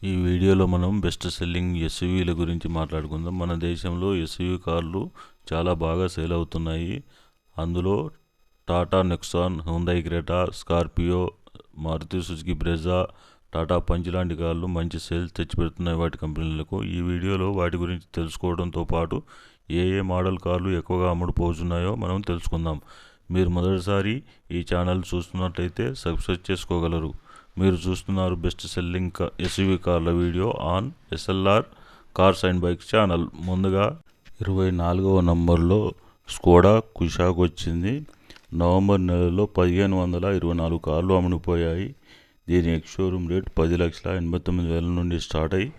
ఈ వీడియోలో మనం బెస్ట్ సెల్లింగ్ ఎస్యూవీల గురించి మాట్లాడుకుందాం. మన దేశంలో ఎస్యూవీ కార్లు చాలా బాగా సేల్ అవుతున్నాయి. అందులో Tata Nexon, Hyundai Creta, Scorpio, Maruti Suzuki Brezza, Tata Punch లాంటి కార్లు మంచి సేల్స్ తెచ్చిపెడుతున్నాయి వాటి కంపెనీలకు. ఈ వీడియోలో వాటి గురించి తెలుసుకోవడంతో పాటు ఏ మోడల్ కార్లు ఎక్కువగా అమ్ముడుపోతున్నాయో మనం తెలుసుకుందాం. మీరు మొదటిసారి ఈ ఛానల్ చూస్తున్నట్లయితే సబ్స్క్రైబ్ చేసుకోగలరు. మీరు చూస్తున్నారు బెస్ట్ సెల్లింగ్ ఎస్యూవీ కార్ల video on SLR cars and bikes channel. ముందుగా 24వ నంబర్లో స్కోడా కుషాక్ వచ్చింది. నవంబర్ నెలలో 1524 కార్లు అమ్ముడుపోయాయి. దీని ఎక్స్ షోరూమ్ రేట్ 10,89,000 నుండి స్టార్ట్ అయ్యి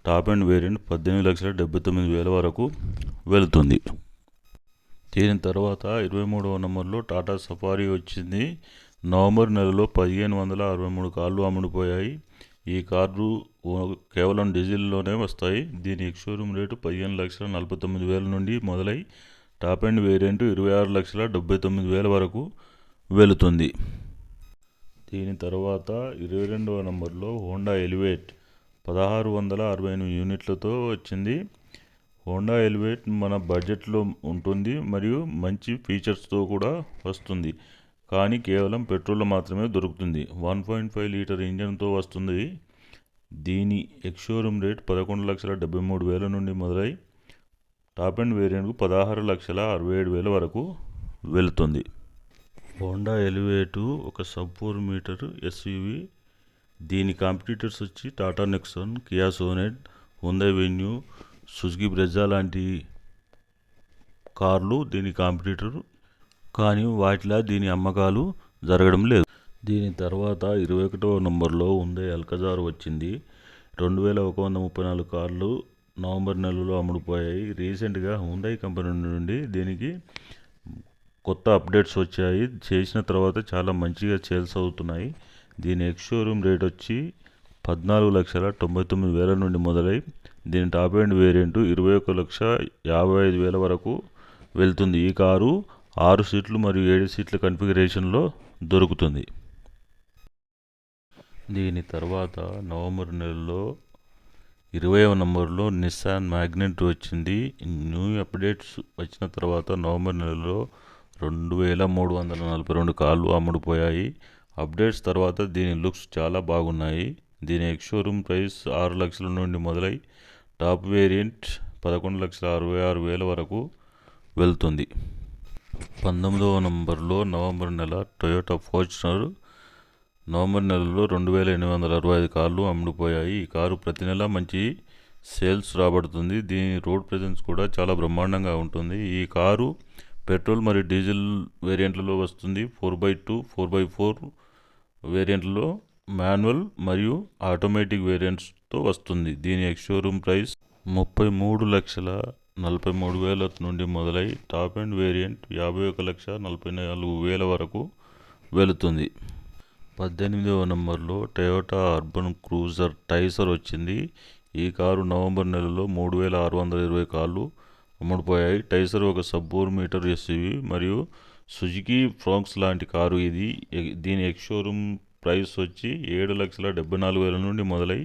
టాప్ అండ్ వేరియంట్ 18,79,000 వరకు వెళుతుంది. దీని తర్వాత 23వ నంబర్లో టాటా సఫారీ వచ్చింది. నవంబర్ నెలలో 1563 కార్లు అమ్ముడుపోయాయి. ఈ కార్లు కేవలం డీజిల్లోనే వస్తాయి. దీని ఎక్స్ షోరూమ్ రేటు 15,49,000 నుండి మొదలై టాప్ అండ్ వేరియంట్ 26,79,000 వరకు వెళుతుంది. దీని తర్వాత 22వ నంబర్లో హోండా ఎలివేట్ 1668 యూనిట్లతో వచ్చింది. హోండా ఎలివేట్ మన బడ్జెట్లో ఉంటుంది మరియు మంచి ఫీచర్స్తో కూడా వస్తుంది. కానీ కేవలం పెట్రోల్లో మాత్రమే దొరుకుతుంది. 1.5 లీటర్ ఇంజన్తో వస్తుంది. దీని ఎక్స్ షోరూమ్ రేట్ 11,73,000 నుండి మొదలై టాప్ అండ్ వేరియంట్కు 16,67,000 వరకు వెళుతుంది. హోండా ఎలివేటు ఒక సబ్ 4 మీటర్ ఎస్యూవీ. దీని కాంపిటీటర్స్ వచ్చి Tata Nexon, Kia Sonet, Hyundai venue, Suzuki Brezza లాంటి కార్లు దీని కాంపిటీటర్. కానీ వాటిలా దీని అమ్మకాలు జరగడం లేదు. దీని తర్వాత 21వ నంబర్లో హ్యుందాయ్ అల్కాజార్ వచ్చింది. 2,134 కార్లు నవంబర్ నెలలో అమ్ముడుపోయాయి. రీసెంట్గా హ్యుందాయ్ కంపెనీ నుండి దీనికి కొత్త అప్డేట్స్ వచ్చాయి. చేసిన తర్వాత చాలా మంచిగా సేల్స్ అవుతున్నాయి. దీని ఎక్స్ షోరూమ్ రేట్ వచ్చి 14,99,000 నుండి మొదలై దీని టాప్ అండ్ వేరియంట్ 21,55,000 వరకు వెళ్తుంది. ఈ కారు 6 సీట్లు మరియు 7 సీట్ల కన్ఫిగరేషన్లో దొరుకుతుంది. దీని తర్వాత నవంబర్ నెలలో 20వ నంబర్లో నిస్సాన్ మ్యాగ్నెట్ వచ్చింది. న్యూ అప్డేట్స్ వచ్చిన తర్వాత నవంబర్ నెలలో 2,342 కార్లు అమ్ముడుపోయాయి. అప్డేట్స్ తర్వాత దీని లుక్స్ చాలా బాగున్నాయి. దీని ఎక్స్ షోరూమ్ ప్రైస్ 6 లక్షల నుండి మొదలై టాప్ వేరియంట్ 11,66,000 వరకు వెళ్తుంది. 19వ నంబర్లో నవంబర్ నెల టొయోటా ఫార్చునర్ నవంబర్ నెలలో 2,865 కార్లు అమ్ముడుపోయాయి. ఈ కారు ప్రతి నెల మంచి సేల్స్ రాబడుతుంది. దీని రోడ్ ప్రెజెన్స్ కూడా చాలా బ్రహ్మాండంగా ఉంటుంది. ఈ కారు పెట్రోల్ మరియు డీజిల్ వేరియంట్లలో వస్తుంది. 4x2, 4x4 వేరియంట్లో మాన్యువల్ మరియు ఆటోమేటిక్ వేరియంట్స్తో వస్తుంది. దీని ఎక్స్ షోరూమ్ ప్రైస్ 33,43,000 నుండి మొదలై టాప్ అండ్ వేరియంట్ 51,44,000 వరకు వెళుతుంది. 18వ నంబర్లో టొయోటా అర్బన్ క్రూజర్ టైసర్ వచ్చింది. ఈ కారు నవంబర్ నెలలో 3,620 కార్లు అమ్ముడుపోయాయి. టైసర్ ఒక సబ్ 4 మీటర్ ఎస్యూవీ మరియు సుజుకి ఫ్రాక్స్ లాంటి కారు ఇది. దీని ఎక్స్ షోరూమ్ ప్రైస్ వచ్చి 7,74,000 నుండి మొదలై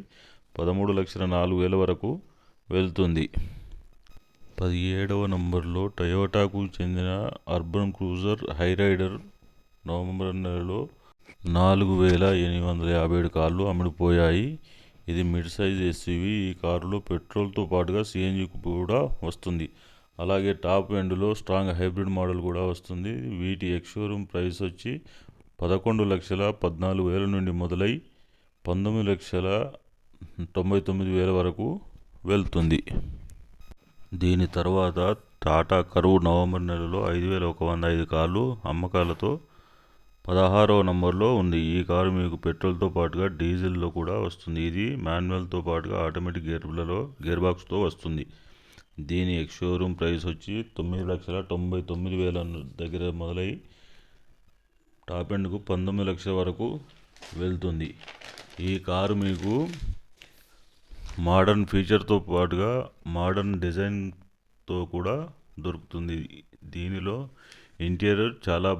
13,04,000 వరకు వెళ్తుంది. 17వ నంబర్లో టొయోటాకు చెందిన అర్బన్ క్రూజర్ హైరైడర్ నవంబర్ నెలలో 4,857 కార్లు అమ్ముడుపోయాయి. ఇది మిడ్ సైజ్ ఎస్యూవీ. ఈ కారులో పెట్రోల్తో పాటుగా సిఎన్జి కూడా వస్తుంది. అలాగే టాప్ ఎండ్లో స్ట్రాంగ్ హైబ్రిడ్ మోడల్ కూడా వస్తుంది. వీటి ఎక్స్ షోరూమ్ ప్రైస్ వచ్చి 11,14,000 నుండి మొదలై 19,99,000 వరకు వెళ్తుంది. దీని తర్వాత టాటా కర్వ్ నవంబర్ నెలలో 5,105 కార్లు అమ్మకాలతో 16వ నంబర్లో ఉంది. ఈ కారు మీకు పెట్రోల్తో పాటుగా డీజిల్లో కూడా వస్తుంది. ఇది మాన్యువల్తో పాటుగా ఆటోమేటిక్ గేర్ బాక్స్తో వస్తుంది. దీని ఎక్స్ షోరూమ్ ప్రైస్ వచ్చి 9,99,000 దగ్గర మొదలై టాప్ ఎండ్కు 19 లక్షల వరకు వెళ్తుంది. ఈ కారు మీకు మోడర్న్ ఫీచర్తో పాటుగా మోడర్న్ డిజైన్తో కూడా దొరుకుతుంది. దీనిలో ఇంటీరియర్ చాలా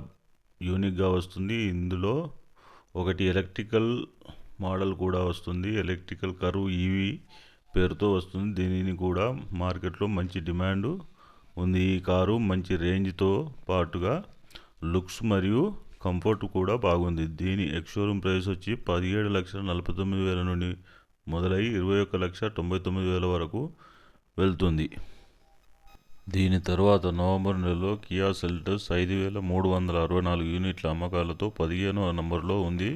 యూనిక్గా వస్తుంది. ఇందులో ఒకటి ఎలక్ట్రికల్ మోడల్ కూడా వస్తుంది. ఎలక్ట్రికల్ కర్వ్ ఈవీ పేరుతో వస్తుంది. దీనిని కూడా మార్కెట్లో మంచి డిమాండ్ ఉంది. ఈ కారు మంచి రేంజ్తో పాటుగా లుక్స్ మరియు కంఫర్ట్ కూడా బాగుంది. దీని ఎక్స్-షోరూమ్ ప్రైస్ వచ్చి 17,49,000 నుండి మొదలై 21,99,000 వరకు వెళ్తుంది. దీని తర్వాత నవంబర్ నెలలో కియా సెల్టోస్ 5,364 యూనిట్ల అమ్మకాలతో 15వ నంబర్లో ఉంది.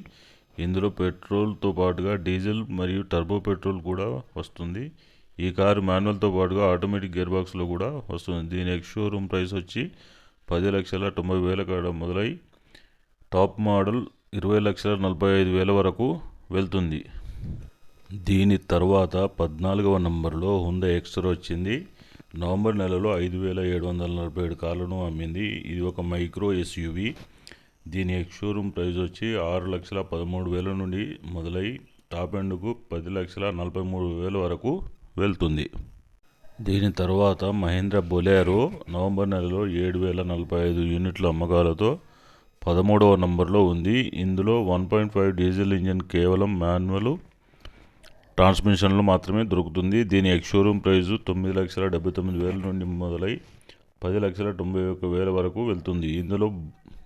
ఇందులో పెట్రోల్తో పాటుగా డీజిల్ మరియు టర్బో పెట్రోల్ కూడా వస్తుంది. ఈ కారు మాన్యువల్తో పాటుగా ఆటోమేటిక్ గేర్ బాక్స్లో కూడా వస్తుంది. దీని ఎక్స్-షోరూమ్ ప్రైస్ వచ్చి 10,90,000 కాడ మొదలై టాప్ మోడల్ 20,45,000 వరకు వెళ్తుంది. దీని తర్వాత 14వ నంబర్లో హ్యుందాయ్ ఎక్స్టర్ వచ్చింది. నవంబర్ నెలలో 5,747 కార్లను అమ్మింది. ఇది ఒక మైక్రో ఎస్యూవీ. దీని ఎక్స్-షోరూమ్ ప్రైస్ వచ్చి 6,13,000 నుండి మొదలై టాప్ ఎండ్కు 10,43,000 వరకు వెళ్తుంది. దీని తర్వాత మహీంద్రా బొలెరో నవంబర్ నెలలో 7,045 యూనిట్ల అమ్మకాలతో 13వ నంబర్లో ఉంది. ఇందులో 1.5 డీజిల్ ఇంజిన్ కేవలం మాన్యువల్ ట్రాన్స్మిషన్లో మాత్రమే దొరుకుతుంది. దీని ఎక్స్-షోరూమ్ ప్రైస్ 9,79,000 నుండి మొదలై 10,91,000 వరకు వెళ్తుంది. ఇందులో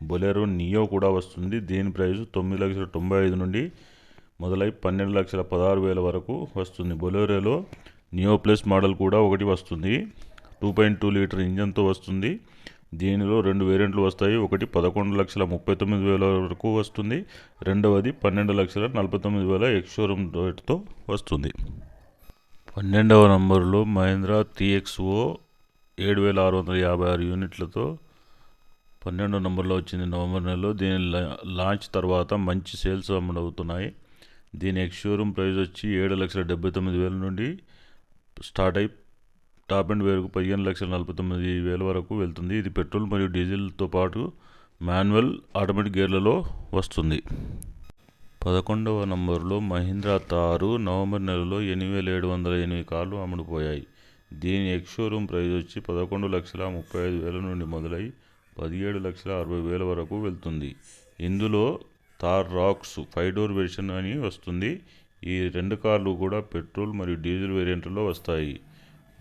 బొలెరో నియో కూడా వస్తుంది. దీని ప్రైస్ 9,95,000 నుండి మొదలై 12,16,000 వరకు వస్తుంది. బొలెరోలో నియో ప్లస్ మోడల్ కూడా ఒకటి వస్తుంది. 2.2 లీటర్ ఇంజన్తో వస్తుంది. దీనిలో 2 వేరియంట్లు వస్తాయి. ఒకటి 11,39,000 వరకు వస్తుంది. రెండవది 12,49,000 ఎక్స్-షోరూమ్ రేటుతో వస్తుంది. 12వ నంబర్లో మహీంద్రా టీఎక్స్ఓ 7,656 యూనిట్లతో 12వ నంబర్లో వచ్చింది నవంబర్ నెలలో. దీని లాంచ్ తర్వాత మంచి సేల్స్ అమలవుతున్నాయి. దీని ఎక్స్-షోరూమ్ ప్రైస్ వచ్చి 7,79,000 నుండి స్టార్ట్ అయి టాప్ ఎండ్ వేరకు 15,49,000 వరకు వెళ్తుంది. ఇది పెట్రోల్ మరియు డీజిల్తో పాటు మాన్యువల్, ఆటోమేటిక్ గేర్లలో వస్తుంది. 11వ నంబర్లో మహీంద్రా థార్ నవంబర్ నెలలో 8,708 కార్లు అమ్ముడుపోయాయి. దీని ఎక్స్-షోరూమ్ ప్రైస్ వచ్చి 11,35,000 నుండి మొదలై 17,60,000 వరకు వెళ్తుంది. ఇందులో థార్ రాక్స్ 5 డోర్ వెర్షన్ అని వస్తుంది. ఈ 2 కార్లు కూడా పెట్రోల్ మరియు డీజిల్ వేరియంట్లో వస్తాయి.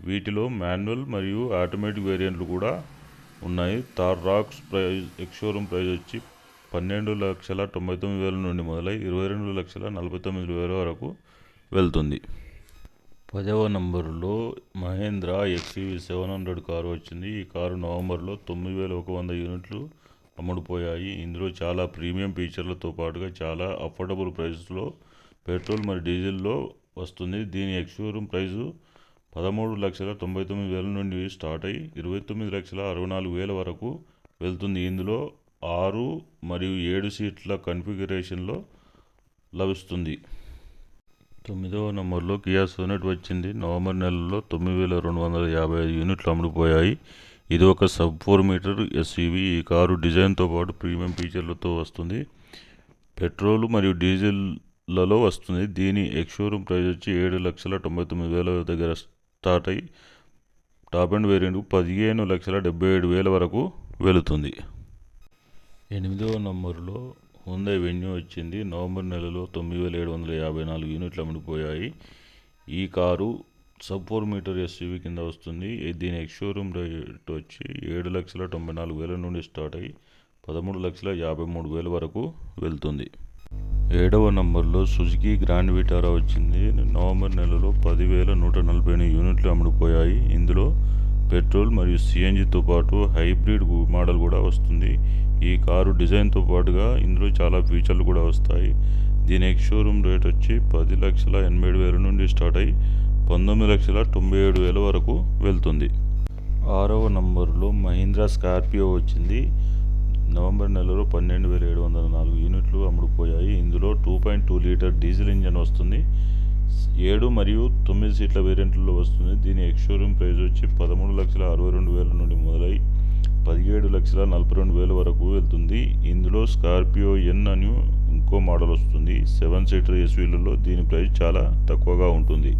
వీటిలో మాన్యువల్ మరియు ఆటోమేటిక్ వేరియంట్లు కూడా ఉన్నాయి. Thar Roxx price ex showroom price వచ్చి 12,99,000 నుండి మొదలై 22,49,000 వరకు వెళ్తుంది. 10వ నంబర్లో మహీంద్రా ఎక్స్యూవీ 700 కారు వచ్చింది. ఈ కారు నవంబర్లో 9,100 యూనిట్లు అమ్ముడుపోయాయి. ఇందులో చాలా ప్రీమియం ఫీచర్లతో పాటుగా చాలా అఫోర్డబుల్ ప్రైస్లో పెట్రోల్ మరియు డీజిల్లో వస్తుంది. దీని ఎక్స్-షోరూమ్ ప్రైసు 13,99,000 నుండి స్టార్ట్ అయి 29,64,000 వరకు వెళ్తుంది. ఇందులో 6 మరియు 7 సీట్ల కాన్ఫిగరేషన్లో లభిస్తుంది. 9వ నంబర్లో కియా సోనెట్ వచ్చింది. నవంబర్ నెలలో 9,255 యూనిట్లు అమ్ముడుపోయాయి. ఇది ఒక సబ్ 4 మీటర్ ఎస్యూవీ. ఈ కారు డిజైన్తో పాటు ప్రీమియం ఫీచర్లతో వస్తుంది. పెట్రోల్ మరియు డీజిల్లలో వస్తుంది. దీని ఎక్స్-షోరూమ్ ప్రైస్ వచ్చి 7,99,000 దగ్గర స్టార్ట్ అయి టాప్ ఎండ్ వేరియంట్కు 15,77,000 వరకు వెళుతుంది. 8వ నంబర్లో హ్యుందాయ్ వెన్యూ వచ్చింది. నవంబర్ నెలలో 9,754 యూనిట్లు అమ్ముడుపోయాయి. ఈ కారు సబ్ 4 మీటర్ ఎస్యూవీ కింద వస్తుంది. దీని ఎక్స్-షోరూమ్ రేట్ వచ్చి 7,94,000 నుండి స్టార్ట్ అయి 13,53,000 వరకు వెళ్తుంది. 7వ నంబర్లో సుజుకి గ్రాండ్ విటారా వచ్చింది. నవంబర్ నెలలో 10,148 యూనిట్లు అమ్ముడుపోయాయి. ఇందులో పెట్రోల్ మరియు సిఎన్జితో పాటు హైబ్రిడ్ మోడల్ కూడా వస్తుంది. ఈ కారు డిజైన్తో పాటుగా ఇందులో చాలా ఫీచర్లు కూడా వస్తాయి. దీని ఎక్స్-షోరూమ్ రేట్ వచ్చి 10,87,000 నుండి స్టార్ట్ అయి 19,97,000 వరకు వెళ్తుంది. 6వ నంబర్లో మహీంద్రా స్కార్పియో వచ్చింది. నవంబర్ నెలలో 12,704 యూనిట్లు అమ్ముడుపోయాయి. ఇందులో 2.2 లీటర్ డీజిల్ ఇంజన్ వస్తుంది. 7 మరియు 9 సీట్ల వేరియంట్లో వస్తుంది. దీని ఎక్స్-షోరూమ్ ప్రైస్ వచ్చి 13,62,000 నుండి మొదలై 17,42,000 వరకు వెళ్తుంది. ఇందులో స్కార్పియో ఎన్ అని ఇంకో మోడల్ వస్తుంది. 7 సీటర్ ఎస్యూవీలలో దీని ప్రైస్ చాలా తక్కువగా ఉంటుంది.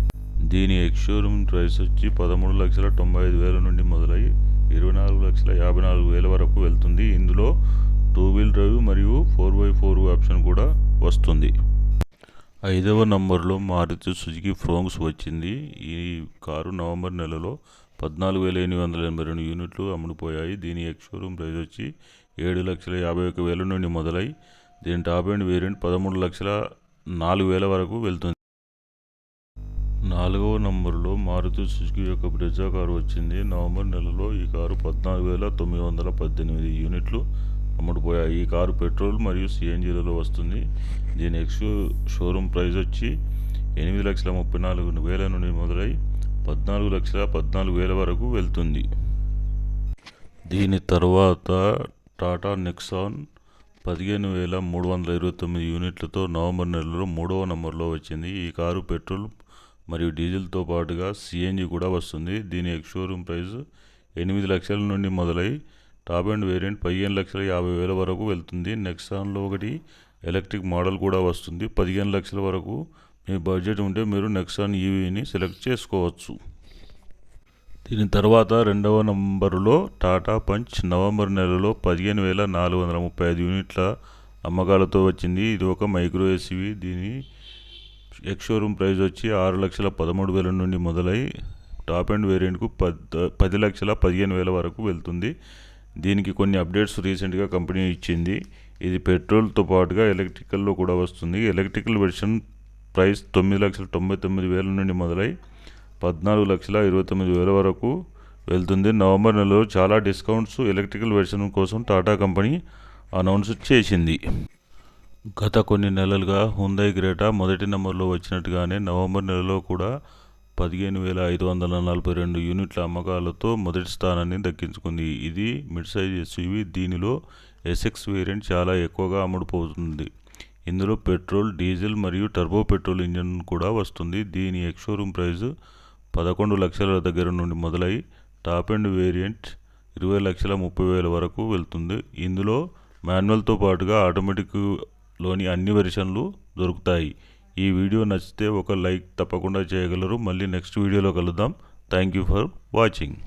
దీని ఎక్స్-షోరూమ్ ప్రైస్ వచ్చి 13,95,000 నుండి మొదలై 24,54,000 వరకు వెళ్తుంది. ఇందులో 2 వీల్ డ్రైవ్ మరియు 4x4 ఆప్షన్ కూడా వస్తుంది. 5వ నంబర్లో మారుతి సుజుకి ఫ్రోంక్స్ వచ్చింది. ఈ కారు నవంబర్ నెలలో 14,882 యూనిట్లు అమ్ముడుపోయాయి. దీని ఎక్స్ షోరూమ్ ప్రైస్ వచ్చి 7,51,000 నుండి మొదలై దీని టాప్ ఎండ్ వేరియంట్ 13,04,000 వరకు వెళ్తుంది. 4వ నంబర్లో మారుతి సుజుకి యొక్క బ్రెజా కారు వచ్చింది. నవంబర్ నెలలో ఈ కారు 14,918 యూనిట్లు అమ్ముడుపోయాయి. ఈ కారు పెట్రోల్ మరియు సిఎన్జీలలో వస్తుంది. దీని ఎక్స్ షోరూమ్ ప్రైస్ వచ్చి 8,34,000 నుండి మొదలై 14,14,000 వరకు వెళ్తుంది. దీని తర్వాత టాటా నెక్సాన్ 15,329 యూనిట్లతో నవంబర్ నెలలో 3వ నంబర్లో వచ్చింది. ఈ కారు పెట్రోల్ మరియు డీజిల్తో పాటుగా సిఎన్జీ కూడా వస్తుంది. దీని ఎక్స్ షోరూమ్ ప్రైస్ 8 లక్షల నుండి మొదలై టాప్ ఎండ్ వేరియంట్ 15,50,000 వరకు వెళ్తుంది. నెక్సాన్లో ఒకటి ఎలక్ట్రిక్ మోడల్ కూడా వస్తుంది. 15 లక్షల వరకు మీ బడ్జెట్ ఉంటే మీరు నెక్సాన్ ఈవీని సెలెక్ట్ చేసుకోవచ్చు. దీని తర్వాత 2వ నంబరులో టాటా పంచ్ నవంబర్ నెలలో 15,435 యూనిట్ల అమ్మకాలతో వచ్చింది. ఇది ఒక మైక్రో ఎస్యూవీ. దీని ఎక్స్ షోరూమ్ ప్రైస్ వచ్చి 6,13,000 నుండి మొదలై టాప్ ఎండ్ వేరియంట్కు 10,15,000 వరకు వెళ్తుంది. దీనికి కొన్ని అప్డేట్స్ రీసెంట్గా కంపెనీ ఇచ్చింది. ఇది పెట్రోల్తో పాటుగా ఎలక్ట్రికల్లో కూడా వస్తుంది. ఎలక్ట్రికల్ వెర్షన్ ప్రైస్ 9,99,000 నుండి మొదలై 14,29,000 వరకు వెళ్తుంది. నవంబర్ నెలలో చాలా డిస్కౌంట్స్ ఎలక్ట్రికల్ వెర్షన్ కోసం టాటా కంపెనీ అనౌన్స్ చేసింది. గత కొన్ని నెలలుగా హ్యుందాయ్ క్రెటా మొదటి నంబర్లో వచ్చినట్టుగానే నవంబర్ నెలలో కూడా 15,542 యూనిట్ల అమ్మకాలతో మొదటి స్థానాన్ని దక్కించుకుంది. ఇది మిడ్ సైజ్ ఎస్యూవీ. దీనిలో ఎస్ఎక్స్ వేరియంట్ చాలా ఎక్కువగా అమ్ముడుపోతుంది. ఇందులో పెట్రోల్, డీజిల్ మరియు టర్బో పెట్రోల్ ఇంజన్ కూడా వస్తుంది. దీని ఎక్స్ షోరూమ్ ప్రైస్ 11 లక్షల దగ్గర నుండి మొదలై టాప్ ఎండ్ వేరియంట్ 20,30,000 వరకు వెళ్తుంది. ఇందులో మాన్యువల్తో పాటుగా ఆటోమేటిక్లోని అన్ని వెర్షన్లు దొరుకుతాయి. ఈ వీడియో నచ్చితే ఒక లైక్ తప్పకుండా చేయగలరు. మళ్ళీ నెక్స్ట్ వీడియోలో కలుద్దాం. Thank you for watching.